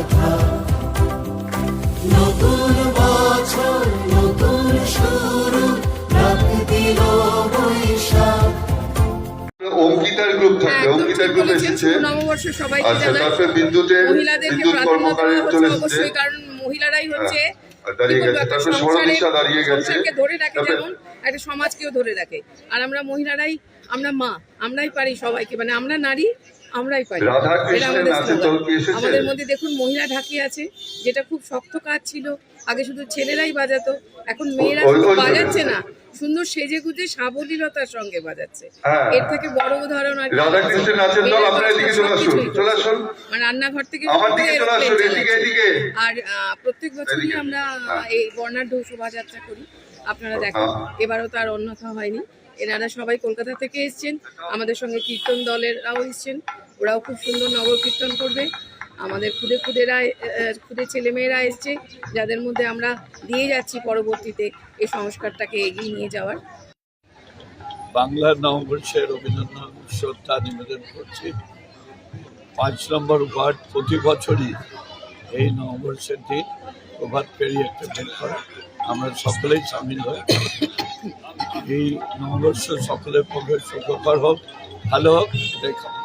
কথা। নতুন বছর নতুন শুরু, রাত দিল বৈশাখ। অঙ্কিতার গ্রুপ থাকে, অঙ্কিতার গ্রুপ এসেছে। নববর্ষ সবাইকে আচ্ছা, জানাই। তারপরে বিদ্যুতের মহিলাদেরকে প্রাধান্য দেওয়া হচ্ছে অবশ্যই, কারণ মহিলারাই হচ্ছে দাঁড়িয়ে গেছে। তারপরে সরদিশা দাঁড়িয়ে গেছে, সংসারকে ধরে রাখে, যেমন একটা সমাজকেও ধরে রাখে। আর আমরা মহিলারাই, আমরা মা, আমরাই পারি সবাইকে, মানে আমরা নারী, আমরাই পারি। এটা আমাদের স্লোগান। আমাদের মধ্যে দেখুন মহিলা ঢাকি আছে, যেটা খুব শক্ত কাজ ছিল। আগে শুধু ছেলেরাই বাজাতো, এখন মেয়েরা শুধু বাজাচ্ছে না, সুন্দর সেজে গুজে সাবলীলতার সঙ্গে বাজাচ্ছে। এর থেকে বড় উদাহরণ আর মানে রান্নাঘর থেকে। আর প্রত্যেক বছরই আমরা এই বর্ণাঢ্য শোভাযাত্রা করি, আপনারা দেখেন। এবারও তার অন্যথা হয়নি। এনারা সবাই কলকাতা থেকে এসছেন, আমাদের সঙ্গে কীর্তন দলেরাও এসছেন, ওরাও খুব সুন্দর নগর কীর্তন করবে। আমাদের খুদে ছেলেমেয়েরা এসছে, যাদের মধ্যে আমরা দিয়ে যাচ্ছি পরবর্তীতে এই সংস্কারটাকে এগিয়ে নিয়ে যাওয়ার। বাংলার নববর্ষে রবীন্দ্রনাথ শ্রদ্ধা নিবেদন করছি। 5 নম্বর ওয়ার্ড প্রতি বছরই এই নববর্ষের দিন প্রভাত ফেরি একটা বের করে, আমরা সকলেই সামিল হই। এই নববর্ষ সকলের পক্ষে সুখকর হোক, ভালো হোক, এটাই কামনা।